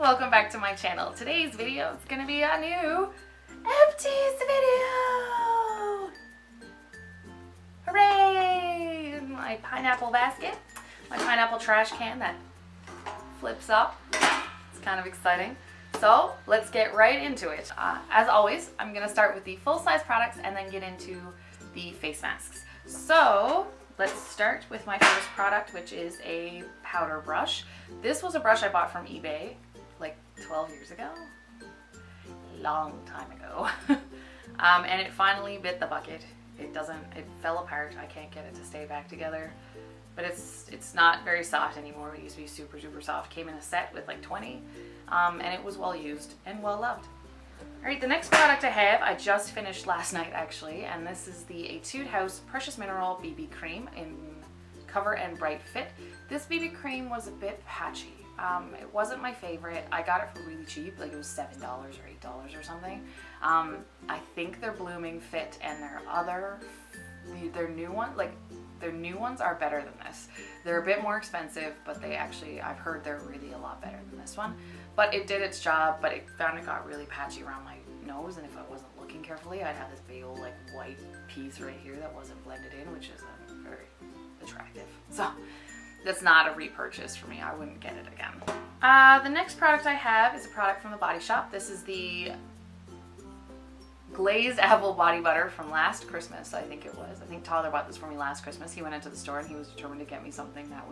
welcome back to my channel. Today's video is going to be a new empties video. Hooray! My pineapple basket, my pineapple trash can that flips up. It's kind of exciting. So let's get right into it. As always, I'm going to start with the full-size products and then get into the face masks. So let's start with my first product, which is a powder brush. This was a brush I bought from eBay like 12 years ago. Long time ago. And it finally bit the bucket. It fell apart. I can't get it to stay back together. But it's not very soft anymore. It used to be super, super soft. Came in a set with like 20. And it was well used and well loved. Alright, the next product I have, I just finished last night actually, and this is the Etude House Precious Mineral BB Cream in Cover and Bright Fit. This BB cream was a bit patchy. It wasn't my favorite. I got it for really cheap, like it was $7 or $8 or something. I think their Blooming Fit and their new ones are better than this. They're a bit more expensive, but I've heard they're really a lot better than this one. But it did its job, but it got really patchy around my nose, and if I wasn't looking carefully, I'd have this big old like white piece right here that wasn't blended in, which isn't very attractive. So that's not a repurchase for me. I wouldn't get it again. The next product I have is a product from the Body Shop. This is the Glazed Apple Body Butter from last Christmas, I think it was. I think Tyler bought this for me last Christmas. He went into the store and he was determined to get me something that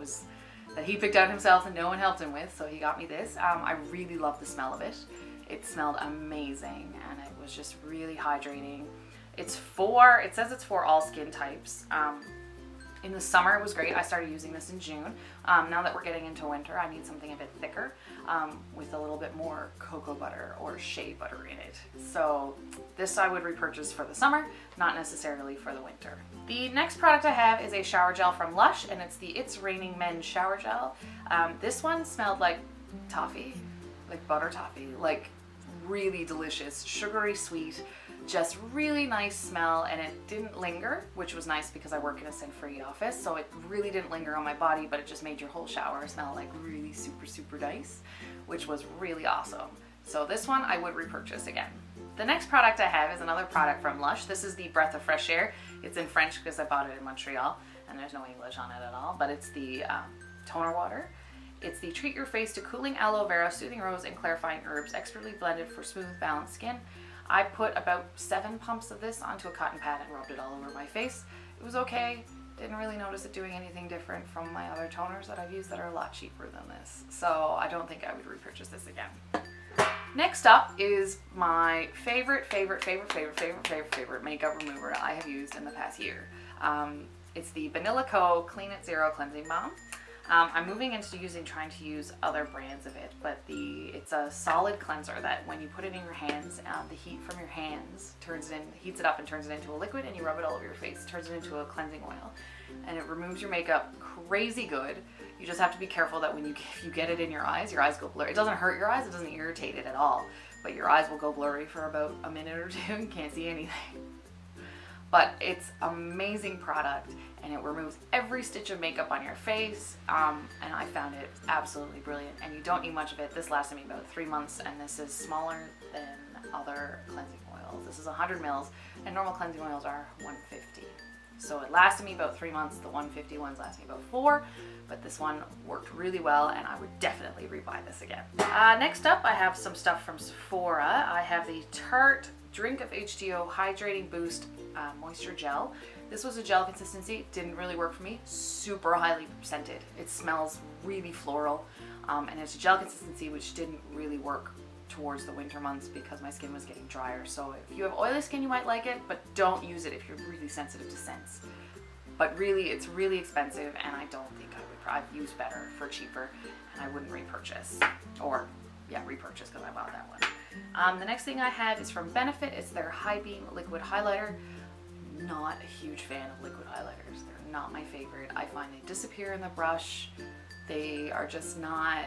he picked out himself and no one helped him with, so he got me this. I really love the smell of it. It smelled amazing and it was just really hydrating. It says it's for all skin types. In the summer it was great. I started using this in June. Now that we're getting into winter, I need something a bit thicker with a little bit more cocoa butter or shea butter in it. So this I would repurchase for the summer, not necessarily for the winter. The next product I have is a shower gel from Lush, and it's the It's Raining Men shower gel. This one smelled like toffee, like butter toffee, like really delicious, sugary sweet, just really nice smell, and it didn't linger, which was nice because I work in a scent-free office, so it really didn't linger on my body, but it just made your whole shower smell like really super, super nice, which was really awesome. So this one I would repurchase again. The next product I have is another product from Lush. This is the Breath of Fresh Air. It's in French because I bought it in Montreal, and there's no English on it at all, but it's the toner water. It's the Treat Your Face to Cooling Aloe Vera, Soothing Rose, and Clarifying Herbs, expertly blended for smooth, balanced skin. I put about 7 pumps of this onto a cotton pad and rubbed it all over my face. It was okay. Didn't really notice it doing anything different from my other toners that I've used that are a lot cheaper than this. So I don't think I would repurchase this again. Next up is my favorite makeup remover I have used in the past year. It's the Banila Co. Clean It Zero Cleansing Balm. I'm moving into trying to use other brands of it, but it's a solid cleanser that when you put it in your hands, the heat from your hands heats it up and turns it into a liquid, and you rub it all over your face. It turns it into a cleansing oil, and it removes your makeup crazy good. You just have to be careful that if you get it in your eyes go blurry. It doesn't hurt your eyes, it doesn't irritate it at all, but your eyes will go blurry for about a minute or two. You can't see anything. But it's an amazing product, and it removes every stitch of makeup on your face, and I found it absolutely brilliant, and you don't need much of it. This lasted me about 3 months, and this is smaller than other cleansing oils. This is 100 mils, and normal cleansing oils are 150. So it lasted me about 3 months. The 150 ones lasted me about 4, but this one worked really well, and I would definitely rebuy this again. Next up, I have some stuff from Sephora. I have the Tarte Drink of H2O Hydrating Boost Moisture Gel. This was a gel consistency. Didn't really work for me. Super highly scented. It smells really floral, and it's a gel consistency which didn't really work towards the winter months because my skin was getting drier. So if you have oily skin, you might like it, but don't use it if you're really sensitive to scents. But really, it's really expensive, and I don't think I would. I've used better for cheaper, and I wouldn't repurchase. Repurchase because I bought that one. The next thing I have is from Benefit. It's their High Beam Liquid Highlighter. Not a huge fan of liquid highlighters. They're not my favorite. I find they disappear in the brush. They are just not,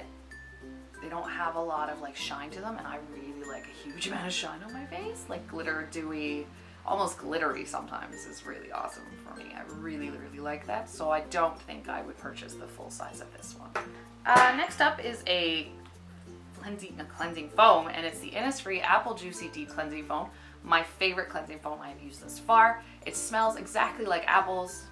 they don't have a lot of like shine to them, and I really like a huge amount of shine on my face. Like glitter, dewy, almost glittery sometimes is really awesome for me. I really, really like that. So I don't think I would purchase the full size of this one. Next up is a cleansing foam, and it's the Innisfree Apple Juicy Deep Cleansing Foam. My favorite cleansing foam I've used thus far. It smells exactly like apples.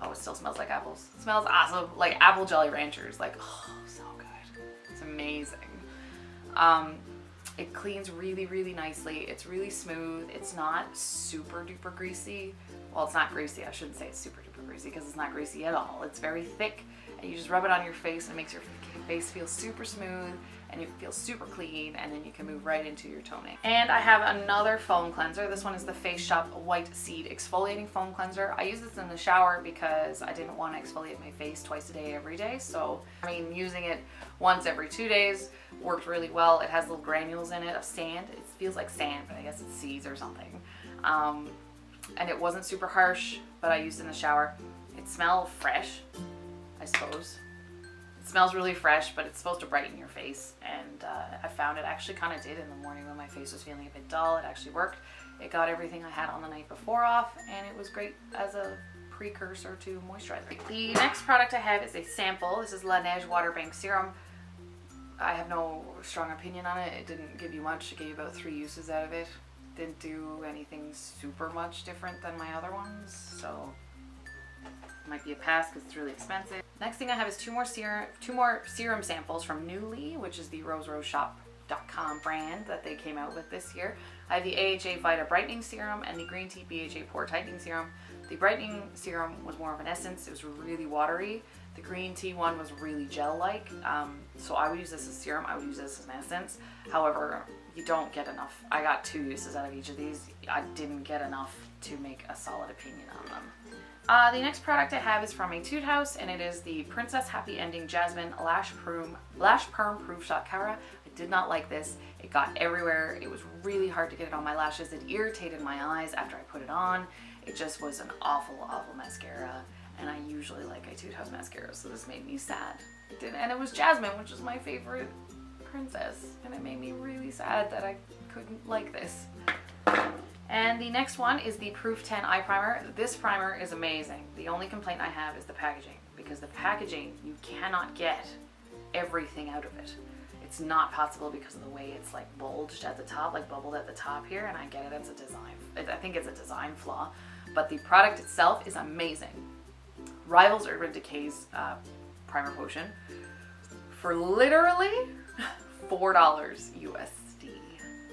Oh, it still smells like apples. It smells awesome, like apple Jolly Ranchers. Like, oh, so good. It's amazing. It cleans really, really nicely. It's really smooth. It's not super duper greasy. Well, it's not greasy. I shouldn't say it's super duper greasy because it's not greasy at all. It's very thick, and you just rub it on your face and it makes your face feel super smooth and you feel super clean, and then you can move right into your toning. And I have another foam cleanser. This one is the Face Shop White Seed Exfoliating Foam Cleanser. I use this in the shower because I didn't want to exfoliate my face twice a day every day. So, I mean, using it once every 2 days worked really well. It has little granules in it of sand. It feels like sand, but I guess it's seeds or something. And it wasn't super harsh, but I used it in the shower. It smelled fresh, I suppose. It smells really fresh, but it's supposed to brighten your face, and I found it actually kind of did in the morning when my face was feeling a bit dull. It actually worked. It got everything I had on the night before off, and it was great as a precursor to moisturizer. The next product I have is a sample. This is Laneige Water Bank Serum. I have no strong opinion on it. It didn't give you much. It gave you about 3 uses out of it. Didn't do anything super much different than my other ones, so might be a pass because it's really expensive. Next thing I have is two more serum samples from Newly, which is the roseroshop.com brand that they came out with this year. I have the AHA Vita Brightening Serum and the Green Tea BHA Pore Tightening Serum. The brightening serum was more of an essence. It was really watery. The green tea one was really gel-like. So I would use this as serum. I would use this as an essence. However, you don't get enough. I got 2 uses out of each of these. I didn't get enough to make a solid opinion on them. The next product I have is from Etude House, and it is the Princess Happy Ending Jasmine Lash Perm Proof Shakara. I did not like this. It got everywhere. It was really hard to get it on my lashes. It irritated my eyes after I put it on. It just was an awful, awful mascara, and I usually like Etude House mascara, so this made me sad. It did, and it was Jasmine, which is my favorite princess, and it made me really sad that I couldn't like this. And the next one is the Proof 10 Eye Primer. This primer is amazing. The only complaint I have is the packaging, because the packaging, you cannot get everything out of it. It's not possible because of the way it's like bulged at the top, like bubbled at the top here, and I get it, it's a design. I think it's a design flaw, but the product itself is amazing. Rivals Urban Decay's primer potion for literally $4 USD.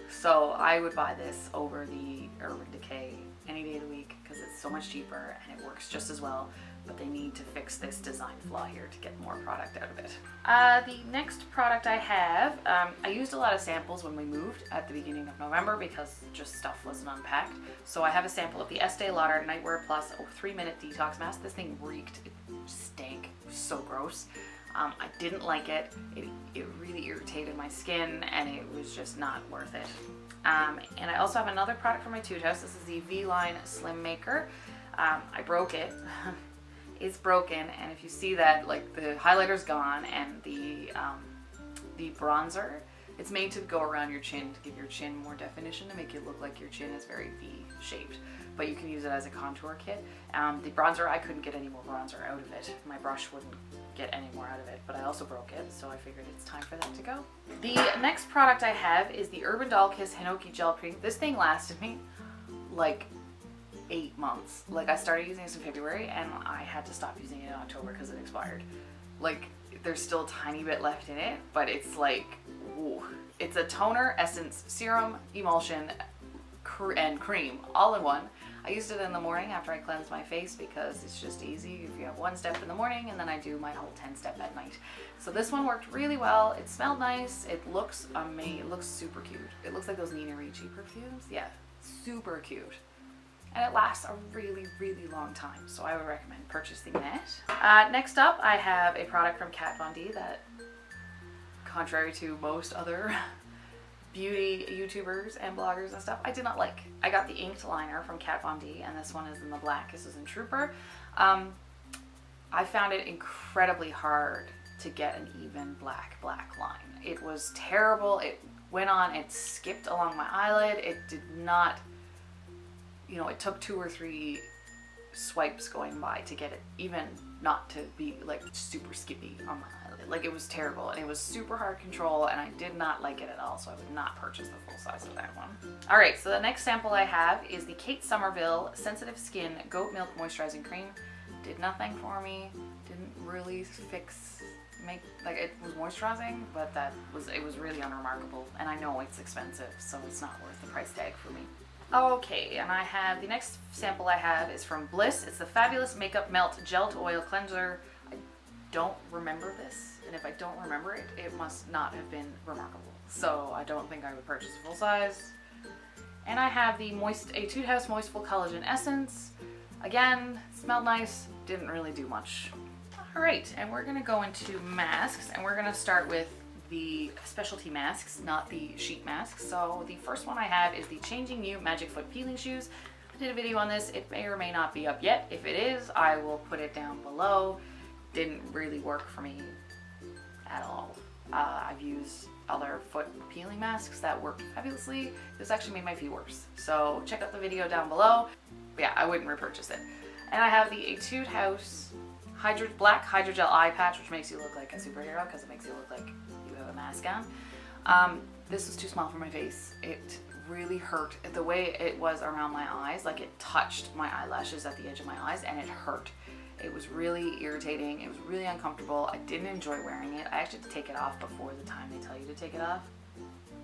So I would buy this over the Urban Decay any day of the week because it's so much cheaper and it works just as well, but they need to fix this design flaw here to get more product out of it. The next product I have, I used a lot of samples when we moved at the beginning of November because just stuff wasn't unpacked. So I have a sample of the Estee Lauder Nightwear Plus 3-minute detox mask. This thing reeked. It stank. It was so gross. I didn't like it. It really irritated my skin, and it was just not worth it. And I also have another product from Etude House. This is the V-Line Slim Maker. I broke it. It's broken, and if you see that, like, the highlighter's gone, and the bronzer, it's made to go around your chin to give your chin more definition, to make it look like your chin is very V-shaped. But you can use it as a contour kit. The bronzer, I couldn't get any more bronzer out of it. My brush wouldn't get any more out of it, but I also broke it, so I figured it's time for that to go. The next product I have is the Urban Doll Kiss Hinoki Gel Cream. This thing lasted me like 8 months. Like, I started using this in February, and I had to stop using it in October because it expired. Like, there's still a tiny bit left in it, but it's like, whoa. It's a toner, essence, serum, emulsion, and cream all in one. I used it in the morning after I cleansed my face because it's just easy if you have 1 step in the morning, and then I do my whole 10-step at night. So this one worked really well. It smelled nice. It looks amazing. It looks super cute. It looks like those Nina Ricci perfumes. Yeah, super cute. And it lasts a really, really long time, so I would recommend purchasing that. Next up, I have a product from Kat Von D that, contrary to most other beauty YouTubers and bloggers and stuff, I did not like. I got the inked liner from Kat Von D, and this one is in the black. This is in Trooper. I found it incredibly hard to get an even black line. It was terrible. It went on, it skipped along my eyelid. It did not, you know, it took 2 or 3 swipes going by to get it even not to be like super skippy on my eyelid. Like it was terrible and it was super hard control and I did not like it at all, so I would not purchase the full size of that one. All right, so the next sample I have is the Kate Somerville Sensitive Skin Goat Milk Moisturizing Cream. Did nothing for me, didn't really like it was moisturizing, but it was really unremarkable, and I know it's expensive, so it's not worth the price tag for me. Okay, and I have the next sample I have is from Bliss. It's the Fabulous Makeup Melt Gel to Oil Cleanser. I don't remember this, and if I don't remember it, it must not have been remarkable. So I don't think I would purchase a full size. And I have the Etude House Moistful Collagen Essence. Again, smelled nice, didn't really do much. All right, and we're gonna go into masks, and we're gonna start with the specialty masks, not the sheet masks. So the first one I have is the Changing You Magic Foot Peeling Shoes. I did a video on this. It may or may not be up yet. If it is, I will put it down below. Didn't really work for me at all. I've used other foot peeling masks that worked fabulously. This actually made my feet worse. So check out the video down below. But yeah, I wouldn't repurchase it. And I have the Etude House Black Hydrogel Eye Patch, which makes you look like a superhero because it makes you look like you have a mask on. This was too small for my face. It really hurt. The way it was around my eyes, like it touched my eyelashes at the edge of my eyes and it hurt. It was really irritating. It was really uncomfortable. I didn't enjoy wearing it. I actually had to take it off before the time they tell you to take it off.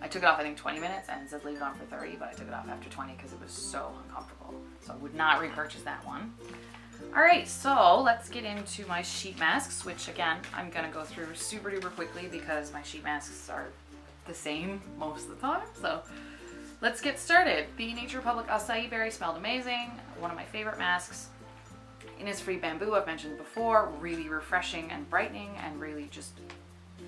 I took it off I think 20 minutes and it said leave it on for 30, but I took it off after 20 because it was so uncomfortable. So I would not repurchase that one. All right, so let's get into my sheet masks, which again, I'm gonna go through super duper quickly because my sheet masks are the same most of the time. So let's get started. The Nature Republic Acai Berry smelled amazing. One of my favorite masks. Innisfree Bamboo, I've mentioned before, really refreshing and brightening and really just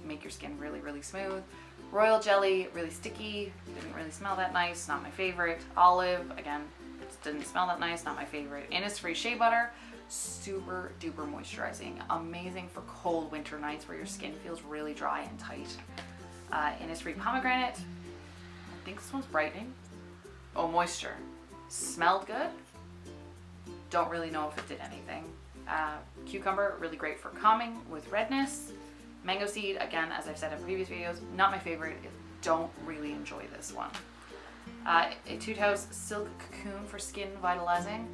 make your skin really, really smooth. Royal Jelly, really sticky, didn't really smell that nice, not my favorite. Olive, again, didn't smell that nice, not my favorite. Innisfree Shea Butter, super duper moisturizing. Amazing for cold winter nights where your skin feels really dry and tight. Innisfree Pomegranate, I think this one's brightening. Oh, moisture. Smelled good. Don't really know if it did anything. Cucumber, really great for calming with redness. Mango Seed, again, as I've said in previous videos, not my favorite. Don't really enjoy this one. Etude House Silk Cocoon for skin vitalizing.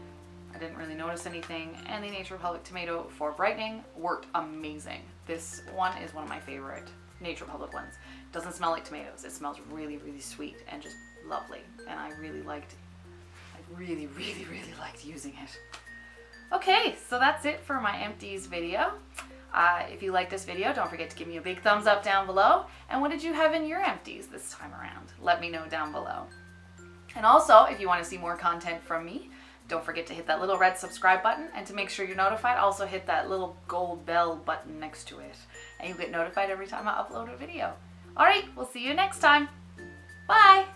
I didn't really notice anything. And the Nature Republic Tomato for brightening worked amazing. This one is one of my favorite Nature Republic ones. It doesn't smell like tomatoes. It smells really, really sweet and just lovely. And I really liked using it. Okay, so that's it for my empties video. If you like this video, don't forget to give me a big thumbs up down below. And what did you have in your empties this time around? Let me know down below. And also, if you want to see more content from me, don't forget to hit that little red subscribe button, and to make sure you're notified, also hit that little gold bell button next to it. And you'll get notified every time I upload a video. All right, we'll see you next time. Bye.